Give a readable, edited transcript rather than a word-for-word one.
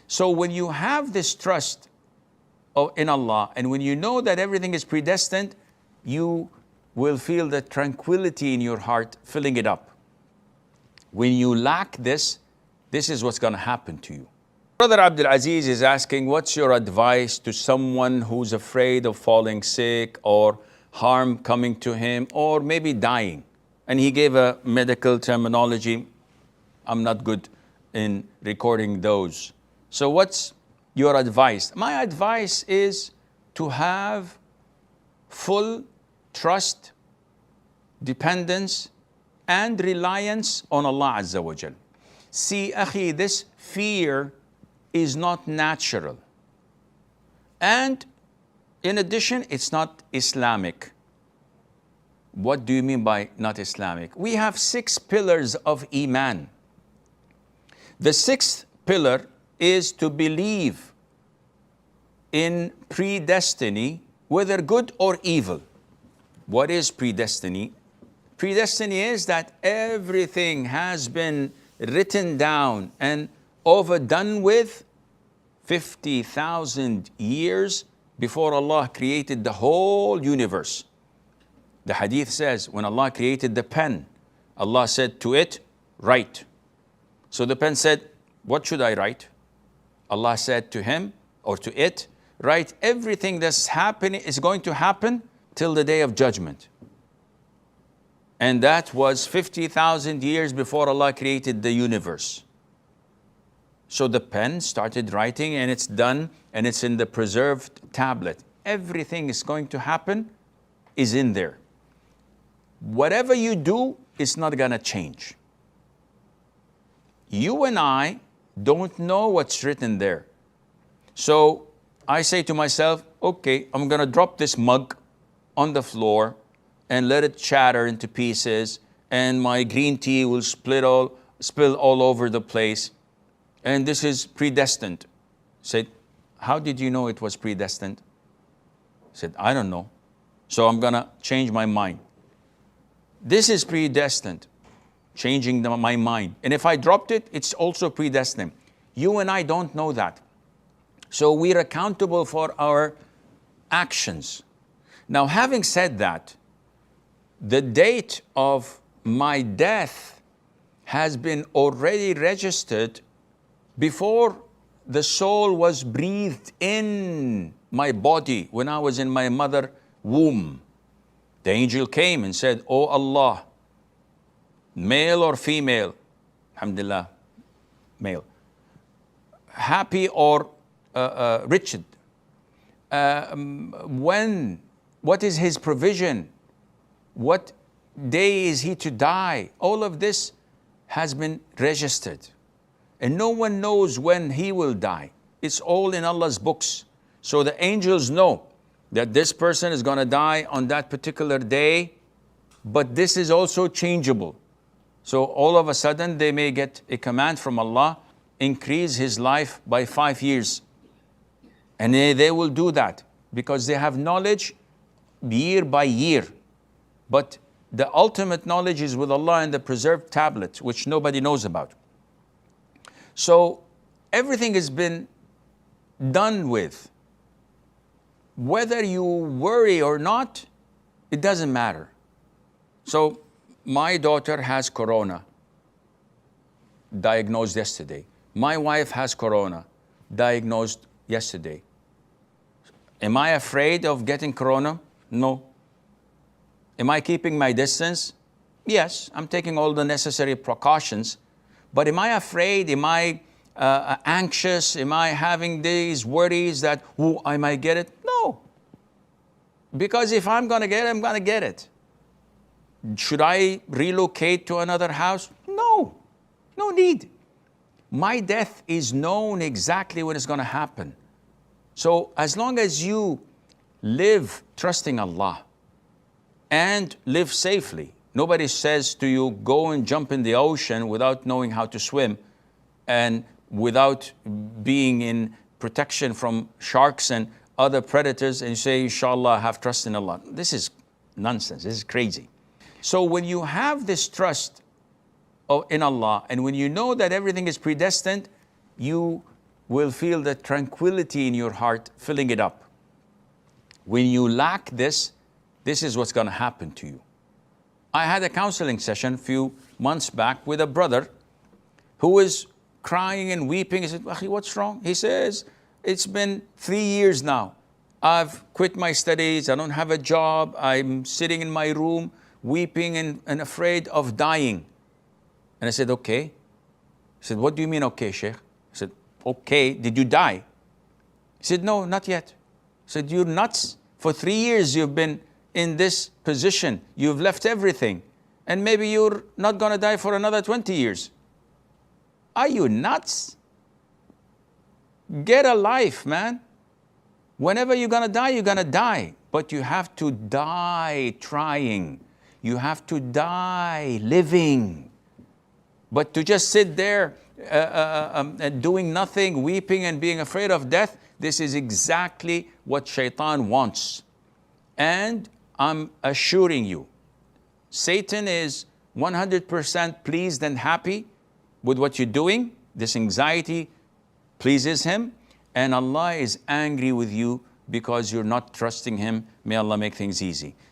So when you have this trust in Allah, and when you know that everything is predestined, you will feel the tranquility in your heart filling it up. When you lack this, this is what's going to happen to you. Brother Abdul Aziz is asking, what's your advice to someone who's afraid of falling sick or harm coming to him or maybe dying? And he gave a medical terminology. I'm not good in recording those. So what's your advice? My advice is to have full trust, dependence, and reliance on Allah Azza wa Jal. See, akhi, this fear is not natural. And in addition, it's not Islamic. What do you mean by not Islamic? We have 6 pillars of Iman. The 6th pillar is to believe in predestiny, whether good or evil. What is predestiny? Predestiny is that everything has been written down and overdone with 50,000 years before Allah created the whole universe. The hadith says, when Allah created the pen, Allah said to it, write. So the pen said, what should I write? Allah said to him, or to it, write everything that's happening, is going to happen till the day of judgment. And that was 50,000 years before Allah created the universe. So the pen started writing, and it's done, and it's in the preserved tablet. Everything is going to happen is in there. Whatever you do, it's not going to change. You and I don't know what's written there. So I say to myself, okay, I'm going to drop this mug on the floor and let it shatter into pieces, and my green tea will spill all over the place. And this is predestined. Said, how did you know it was predestined? Said, I don't know. So I'm going to change my mind. This is predestined, changing my mind. And if I dropped it, it's also predestined. You and I don't know that. So we're accountable for our actions. Now, having said that, the date of my death has been already registered before the soul was breathed in my body when I was in my mother's womb. The angel came and said, "Oh Allah, male or female," alhamdulillah, male, happy or wretched, what is his provision, what day is he to die? All of this has been registered. And no one knows when he will die. It's all in Allah's books. So the angels know that this person is going to die on that particular day, but this is also changeable. So all of a sudden they may get a command from Allah, increase his life by 5 years. And they will do that because they have knowledge year by year. But the ultimate knowledge is with Allah in the preserved tablet, which nobody knows about. So everything has been done with. Whether you worry or not, it doesn't matter. So my daughter has corona, diagnosed yesterday. My wife has corona, diagnosed yesterday. Am I afraid of getting corona? No. Am I keeping my distance? Yes, I'm taking all the necessary precautions. But am I afraid? Am I anxious? Am I having these worries that, oh, I might get it? No. Because if I'm going to get it, I'm going to get it. Should I relocate to another house? No. No need. My death is known exactly when it's going to happen. So as long as you live trusting Allah and live safely, nobody says to you, go and jump in the ocean without knowing how to swim and without being in protection from sharks and other predators, and you say, inshallah, have trust in Allah. This is nonsense. This is crazy. So when you have this trust in Allah, and when you know that everything is predestined, you will feel the tranquility in your heart filling it up. When you lack this, this is what's going to happen to you. I had a counseling session a few months back with a brother who was crying and weeping. He said, "Akhi, what's wrong?" He says, "It's been 3 years now. I've quit my studies. I don't have a job. I'm sitting in my room weeping and afraid of dying." And I said, "Okay." He said, "What do you mean, okay, Sheikh?" I said, "Okay, did you die?" He said, "No, not yet." I said, "You're nuts. For 3 years you've been in this position. You've left everything. And maybe you're not going to die for another 20 years. Are you nuts? Get a life, man. Whenever you're going to die, you're going to die. But you have to die trying. You have to die living. But to just sit there doing nothing, weeping and being afraid of death, this is exactly what Shaitan wants. And I'm assuring you, Satan is 100% pleased and happy with what you're doing. This anxiety pleases him. And Allah is angry with you because you're not trusting him. May Allah make things easy.